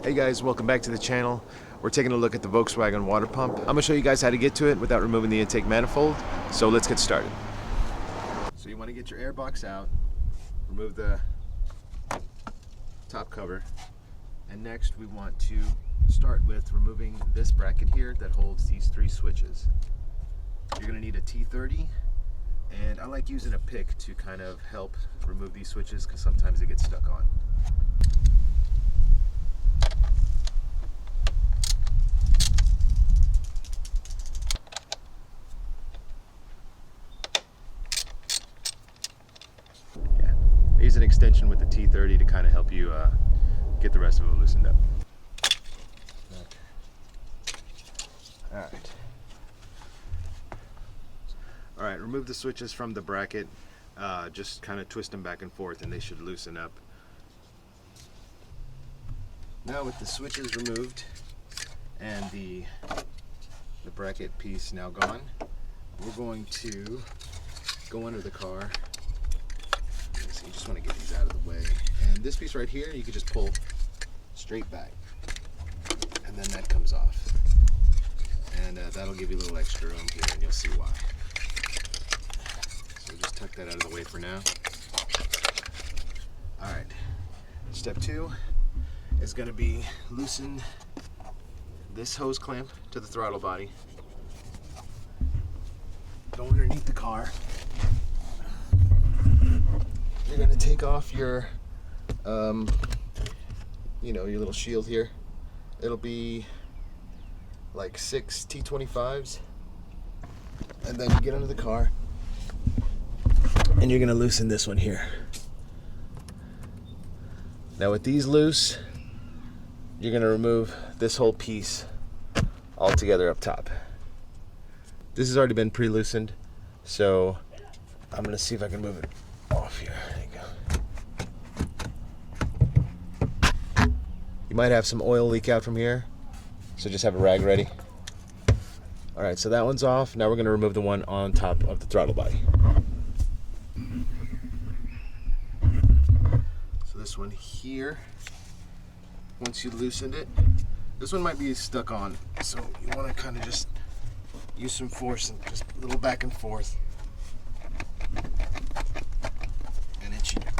Hey guys, welcome back to the channel. We're taking a look at the Volkswagen water pump. I'm gonna show you guys how to get to it without removing the intake manifold. So let's get started. So you wanna get your air box out, remove the top cover, and next we want to start with removing this bracket here that holds these three switches. You're gonna need a T30, and I like using a pick to kind of help remove these switches because sometimes they get stuck on. Use an extension with the T30 to kind of help you get the rest of it loosened up. Okay. All right, remove the switches from the bracket. Just kind of twist them back and forth and they should loosen up. Now with the switches removed and the bracket piece now gone, we're going to go under the car. So you just want to get these out of the way. And this piece right here, you can just pull straight back. And then that comes off. And that'll give you a little extra room here, and you'll see why. So just tuck that out of the way for now. All right. Step 2 is going to be loosen this hose clamp to the throttle body. Go underneath the car. You're going to take off your, your little shield here. It'll be like 6 T25s. And then you get under the car and you're going to loosen this one here. Now with these loose, you're going to remove this whole piece all together up top. This has already been pre-loosened, so I'm going to see if I can move it off here. There you go. You might have some oil leak out from here, so just have a rag ready. All right, so that one's off. Now we're going to remove the one on top of the throttle body. So this one here, once you loosened it, this one might be stuck on, so you want to kind of just use some force and just a little back and forth.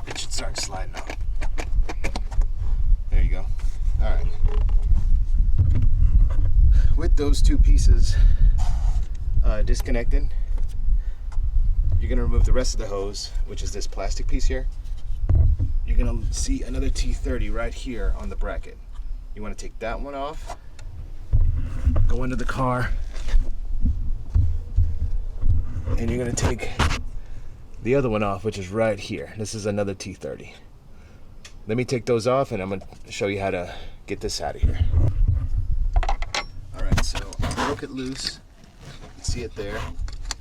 It should start sliding out. There you go. All right. With those two pieces disconnected, you're going to remove the rest of the hose, which is this plastic piece here. You're going to see another T30 right here on the bracket. You want to take that one off, go into the car, and you're going to take the other one off, which is right here. This is another T30. Let me take those off and I'm going to show you how to get this out of here. Alright, so I broke it loose. You can see it there.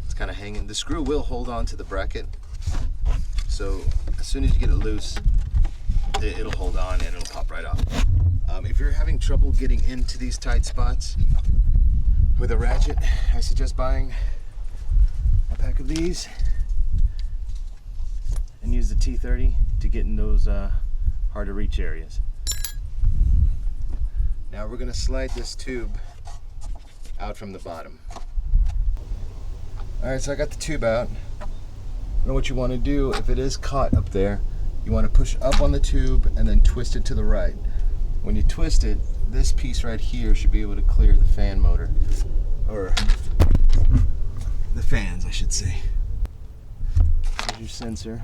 It's kind of hanging. The screw will hold on to the bracket. So as soon as you get it loose, it'll hold on and it'll pop right off. If you're having trouble getting into these tight spots with a ratchet, I suggest buying a pack of these and use the T30 to get in those hard to reach areas. Now we're going to slide this tube out from the bottom. Alright, so I got the tube out. Now what you want to do, if it is caught up there, you want to push up on the tube and then twist it to the right. When you twist it, this piece right here should be able to clear the fan motor, or the fans I should say. Here's your sensor.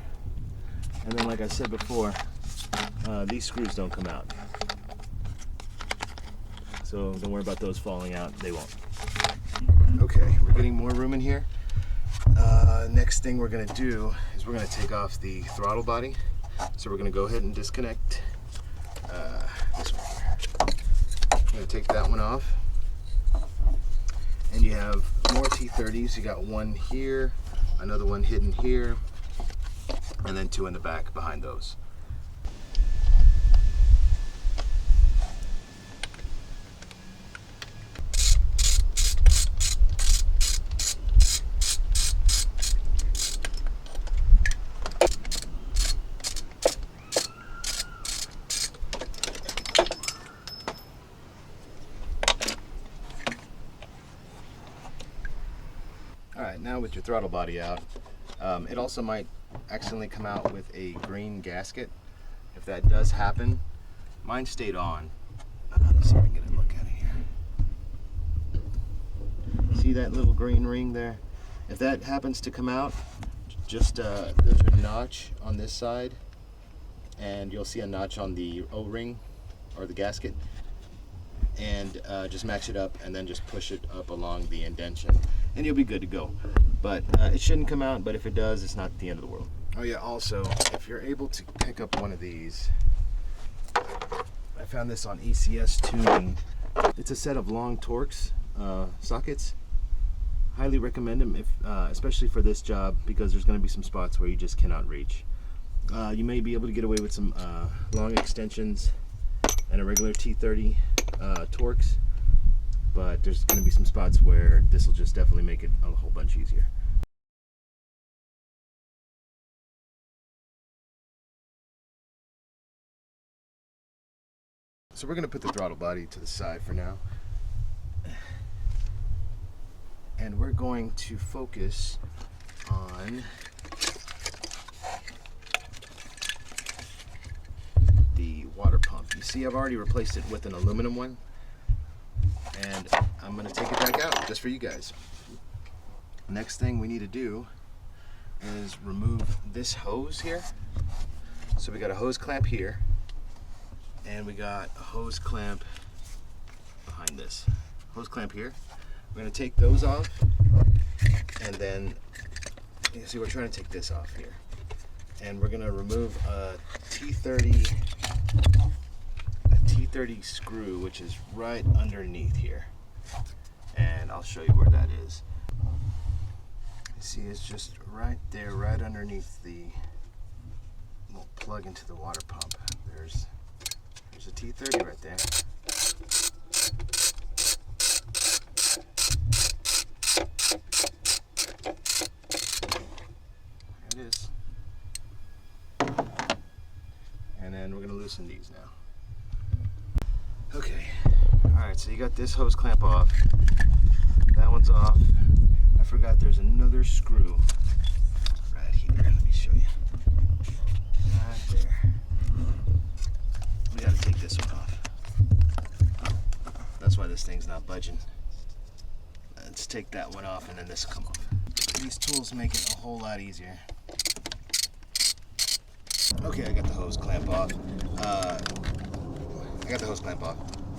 And then, like I said before, these screws don't come out. So don't worry about those falling out, they won't. Okay, we're getting more room in here. Next thing we're gonna do is we're gonna take off the throttle body. So we're gonna go ahead and disconnect this one here. I'm gonna take that one off. And you have more T30s. You got one here, another one hidden here, and then two in the back behind those. now with your throttle body out, it also might accidentally come out with a green gasket. If that does happen, mine stayed on. Let's see if I can get a look at it here. See that little green ring there? If that happens to come out, just there's a notch on this side, and you'll see a notch on the O-ring or the gasket, and just match it up and then just push it up along the indentation and you'll be good to go. But it shouldn't come out, but if it does, it's not the end of the world. Oh yeah, also, if you're able to pick up one of these, I found this on ECS Tuning. It's a set of long Torx sockets. Highly recommend them, if, especially for this job, because there's going to be some spots where you just cannot reach. You may be able to get away with some long extensions and a regular T30 Torx, but there's going to be some spots where this will just definitely make it a whole bunch easier. So we're going to put the throttle body to the side for now, and we're going to focus on the water pump. You see, I've already replaced it with an aluminum one, and I'm going to take it back out just for you guys. Next thing we need to do is remove this hose here. So we got a hose clamp here, and we got a hose clamp behind this. Hose clamp here. We're going to take those off, and then you see we're trying to take this off here. And we're going to remove a T30 screw, which is right underneath here. And I'll show you where that is. You see, it's just right there, right underneath the little plug into the water pump. There's a T30 right there. There it is. And then we're going to loosen these now. Okay, alright, so you got this hose clamp off. That one's off. I forgot there's another screw right here. Let me show you. Right there. We gotta take this one off. That's why this thing's not budging. Let's take that one off, and then this will come off. These tools make it a whole lot easier. Okay, I got the hose clamp off.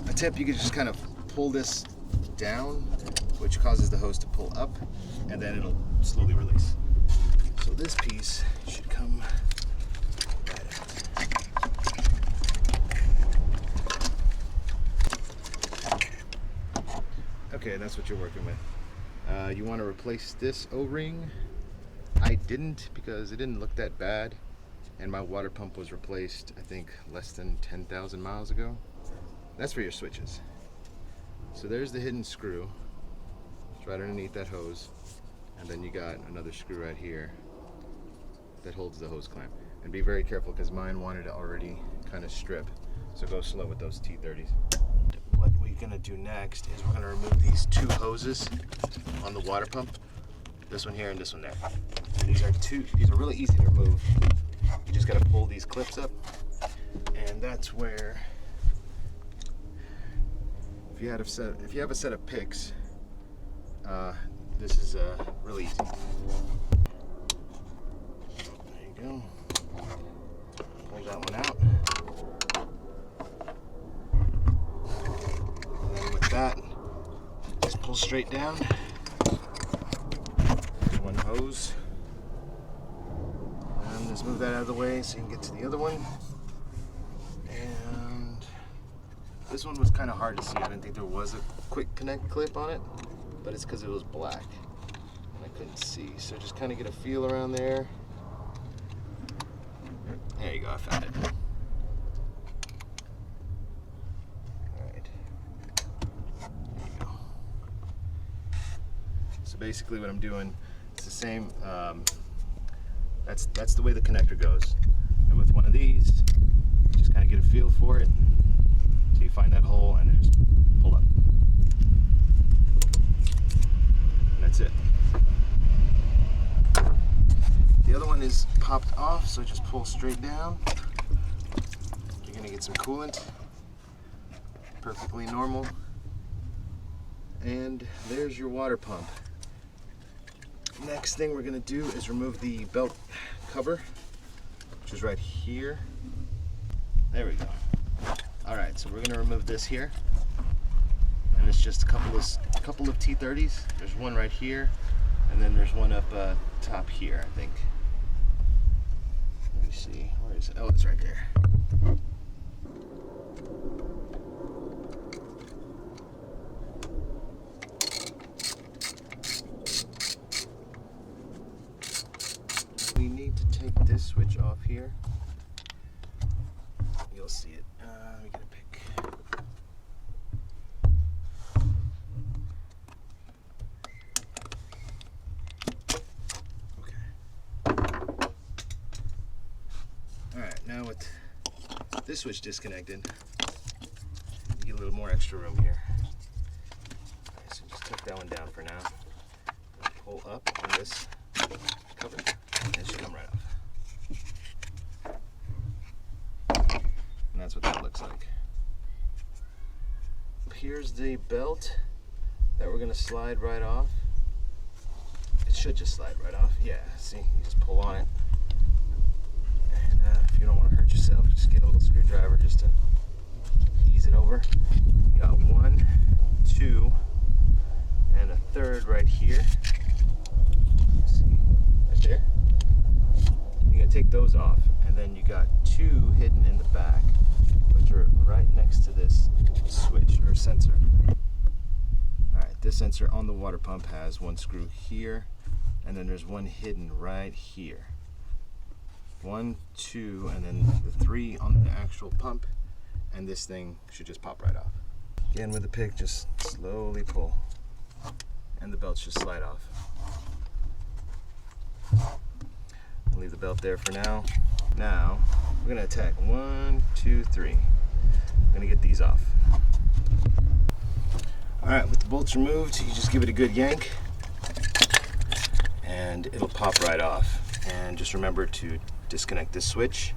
A tip, you can just kind of pull this down, which causes the hose to pull up, and then it'll slowly release. So this piece should come right out. Okay, that's what you're working with. You want to replace this O-ring. I didn't, because it didn't look that bad, and my water pump was replaced, I think, less than 10,000 miles ago. That's for your switches. So there's the hidden screw. It's right underneath that hose. And then you got another screw right here that holds the hose clamp. And be very careful, because mine wanted to already kind of strip. So go slow with those T30s. What we're gonna do next is we're gonna remove these two hoses on the water pump. This one here and this one there. And these are really easy to remove. You just gotta pull these clips up, and that's where, if you have a set of picks, this is really easy. There you go. Pull that one out. And then with that, just pull straight down. One hose. And just move that out of the way so you can get to the other one. And this one was kind of hard to see. I didn't think there was a quick connect clip on it, but it's because it was black and I couldn't see. So just kind of get a feel around there. There you go, I found it. Alright. There you go. So basically what I'm doing, it's the same, that's the way the connector goes. And with one of these, just kind of get a feel for it. So you find that hole and then just pull up. And that's it. pull straight down. You're gonna get some coolant. Perfectly normal. And there's your water pump. Next thing we're gonna do is remove the belt cover, which is right here. There we go. All right, so we're gonna remove this here. And it's just a couple of T30s. There's one right here, and then there's one up top here, I think. Let me see, where is it? Oh, it's right there. We need to take this switch off here. You'll see it. Let me get a pick. Now with this switch disconnected, you get a little more extra room here. Okay, so just tuck that one down for now. Pull up on this cover, and it should come right off. And that's what that looks like. Here's the belt that we're gonna slide right off. It should just slide right off. Yeah, see, you just pull on it. If you don't want to hurt yourself, just get a little screwdriver just to ease it over. You got 1, 2, and a third right here. See, right there. You're going to take those off, and then you got 2 hidden in the back, which are right next to this switch or sensor. Alright, this sensor on the water pump has 1 screw here, and then there's 1 hidden right here. 1, 2, and then the 3 on the actual pump, and this thing should just pop right off. Again, with the pick, just slowly pull, and the belt should slide off. I'll leave the belt there for now. Now, we're gonna attack 1, 2, 3. I'm gonna get these off. All right, with the bolts removed, you just give it a good yank, and it'll pop right off. And just remember to disconnect this switch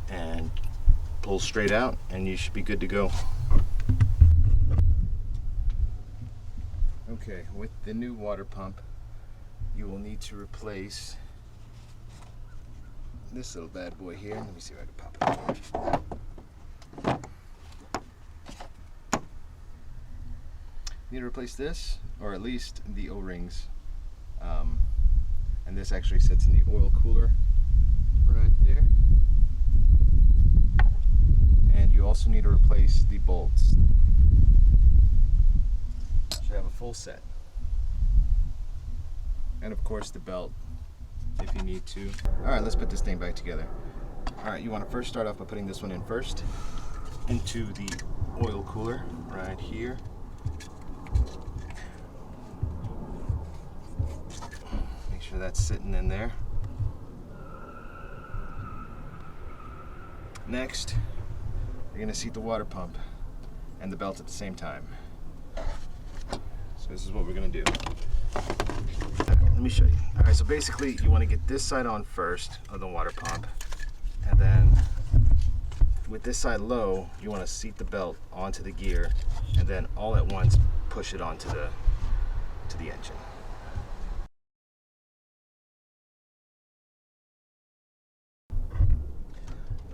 and pull straight out, and you should be good to go. Okay, with the new water pump, you will need to replace this little bad boy here. Let me see if I can pop it off. You need to replace this, or at least the O-rings. And this actually sits in the oil cooler right there. And you also need to replace the bolts. Should have a full set. And of course the belt, if you need to. Alright, let's put this thing back together. Alright, you want to first start off by putting this one in first, into the oil cooler right here. Make sure that's sitting in there. Next, you're going to seat the water pump and the belt at the same time. So this is what we're going to do. Let me show you. Alright, so basically you want to get this side on first of the water pump, and then with this side low, you want to seat the belt onto the gear, and then all at once push it onto the engine.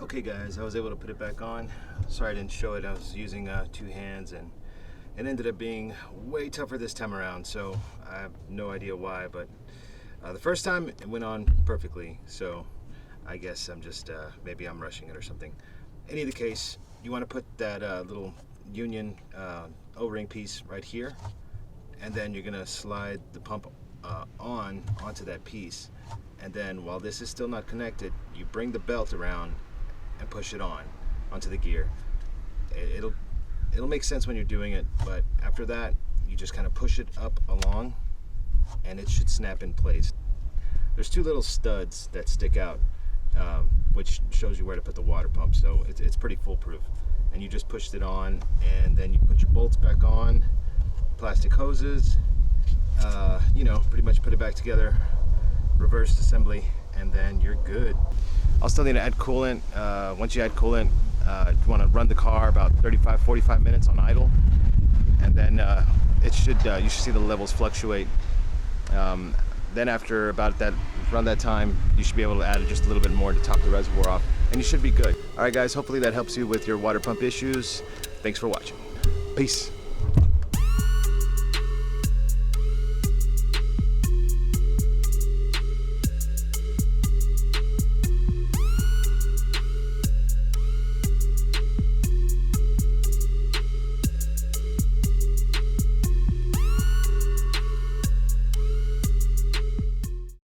Okay guys, I was able to put it back on. Sorry I didn't show it. I was using 2 hands, and it ended up being way tougher this time around, so I have no idea why, but the first time it went on perfectly, so I guess I'm just, maybe I'm rushing it or something. In either case, you want to put that little union O-ring piece right here, and then you're going to slide the pump onto that piece, and then while this is still not connected, you bring the belt around and push it onto the gear. It'll make sense when you're doing it, but after that you just kind of push it up along and it should snap in place. There's 2 little studs that stick out, which shows you where to put the water pump, so it's pretty foolproof. And you just pushed it on, and then you put your bolts back on, plastic hoses, you know, pretty much put it back together, reversed assembly, and then you're good. I'll still need to add coolant. Once you add coolant, you want to run the car about 35-45 minutes on idle, and then you should see the levels fluctuate. Then after around that time, you should be able to add just a little bit more to top the reservoir off, and you should be good. All right, guys, hopefully that helps you with your water pump issues. Thanks for watching. Peace.